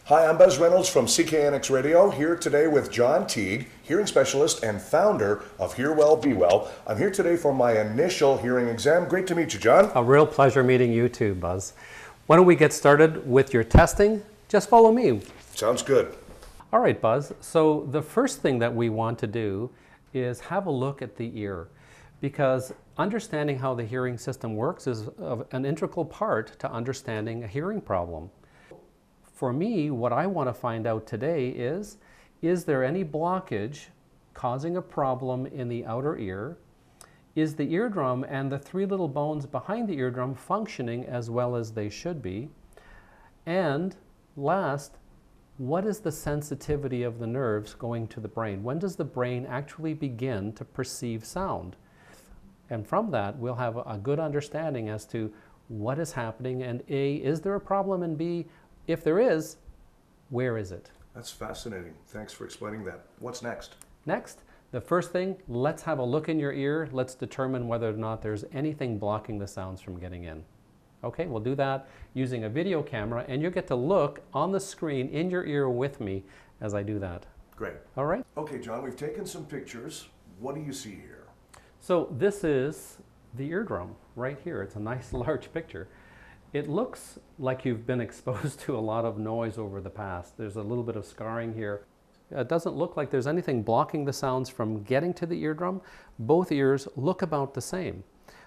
Hi, I'm Buzz Reynolds from CKNX Radio, here today with John Teague, hearing specialist and founder of Hear Well, Be Well. I'm here today for my initial hearing exam. Great to meet you, John. A real pleasure meeting you too, Buzz. Why don't we get started with your testing? Just follow me. Sounds good. All right, Buzz. So the first thing that we want to do is have a look at the ear, because understanding how the hearing system works is an integral part to understanding a hearing problem. For me, what I want to find out today is there any blockage causing a problem in the outer ear? Is the eardrum and the three little bones behind the eardrum functioning as well as they should be? And last, what is the sensitivity of the nerves going to the brain? When does the brain actually begin to perceive sound? And from that, we'll have a good understanding as to what is happening, and A, is there a problem, and B, if there is, where is it? That's fascinating. Thanks for explaining that. What's next? Next, the first thing, let's have a look in your ear. Let's determine whether or not there's anything blocking the sounds from getting in. Okay, we'll do that using a video camera, and you'll get to look on the screen in your ear with me as I do that. Great. All right? Okay, John, we've taken some pictures. What do you see here? So this is the eardrum right here. It's a nice large picture. It looks like you've been exposed to a lot of noise over the past. There's a little bit of scarring here. It doesn't look like there's anything blocking the sounds from getting to the eardrum. Both ears look about the same.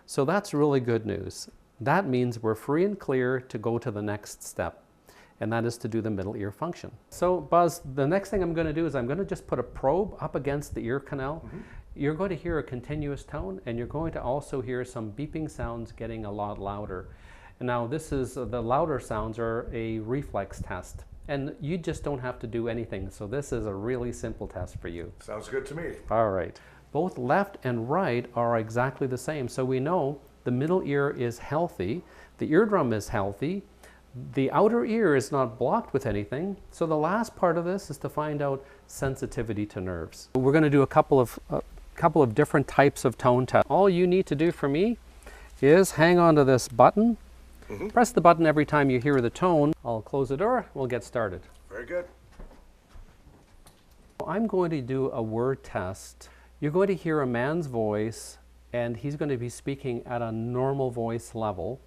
So that's really good news. That means we're free and clear to go to the next step, and that is to do the middle ear function. So Buzz, the next thing I'm going to do is I'm going to just put a probe up against the ear canal. You're going to hear a continuous tone, and you're going to also hear some beeping sounds getting a lot louder. Now this is, the louder sounds are a reflex test, and you just don't have to do anything. So this is a really simple test for you. Sounds good to me. All right. Both left and right are exactly the same. So we know the middle ear is healthy, the eardrum is healthy, the outer ear is not blocked with anything. So the last part of this is to find out sensitivity to nerves. We're going to do a couple of different types of tone tests. All you need to do for me is hang on to this button. Press the button every time you hear the tone. I'll close the door, we'll get started. Very good. I'm going to do a word test. You're going to hear a man's voice, and he's going to be speaking at a normal voice level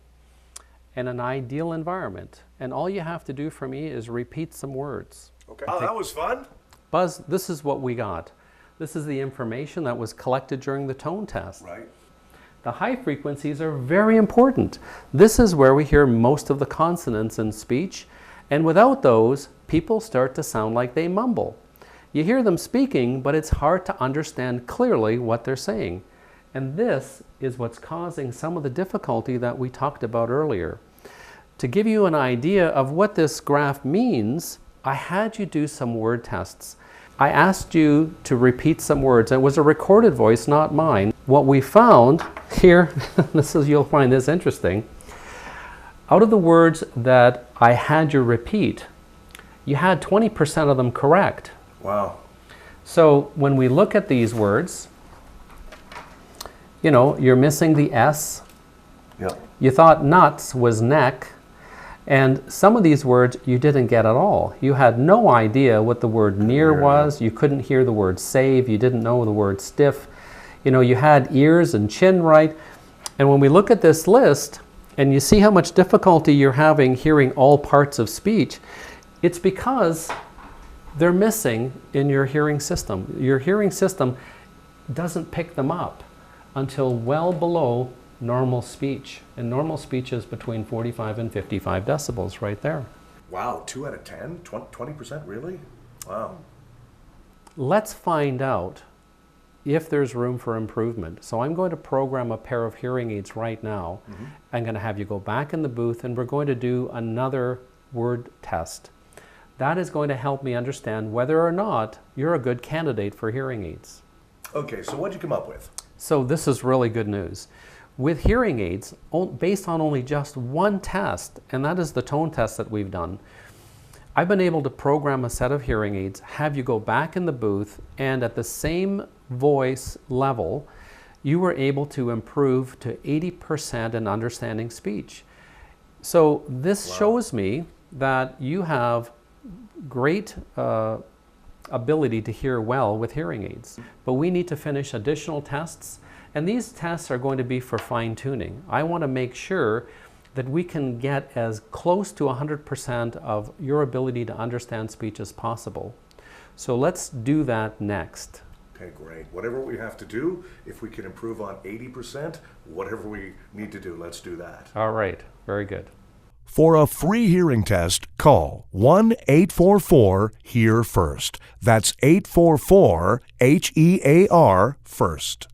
in an ideal environment. And all you have to do for me is repeat some words. Okay. Oh, that was fun. Buzz, this is what we got. This is the information that was collected during the tone test. Right. The high frequencies are very important. This is where we hear most of the consonants in speech, and without those, people start to sound like they mumble. You hear them speaking, but it's hard to understand clearly what they're saying. And this is what's causing some of the difficulty that we talked about earlier. To give you an idea of what this graph means, I had you do some word tests. I asked you to repeat some words. It was a recorded voice, not mine. What we found here, you'll find this interesting. Out of the words that I had you repeat, you had 20% of them correct. Wow. So when we look at these words, you know, you're missing the S. Yep. You thought nuts was neck. And some of these words you didn't get at all. You had no idea what the word near was. You couldn't hear the word save. You didn't know the word stiff. You know, you had ears and chin right. And when we look at this list, and you see how much difficulty you're having hearing all parts of speech, it's because they're missing in your hearing system. Your hearing system doesn't pick them up until well below normal speech. And normal speech is between 45 and 55 decibels right there. Wow, 2 out of 10? 20%, really? Wow. Let's find out if there's room for improvement. So I'm going to program a pair of hearing aids right now. I'm going to have you go back in the booth, and we're going to do another word test. That is going to help me understand whether or not you're a good candidate for hearing aids. Okay, so what'd you come up with? So this is really good news. With hearing aids, based on only just one test, and that is the tone test that we've done, I've been able to program a set of hearing aids, have you go back in the booth, and at the same voice level, you were able to improve to 80% in understanding speech. So this shows me that you have great ability to hear well with hearing aids, but we need to finish additional tests, and these tests are going to be for fine-tuning. I want to make sure that we can get as close to 100% of your ability to understand speech as possible. So let's do that next. Okay, great. Whatever we have to do, if we can improve on 80%, whatever we need to do, let's do that. All right, very good. For a free hearing test, call 1-844-HEAR-FIRST. That's 844-HEAR-FIRST.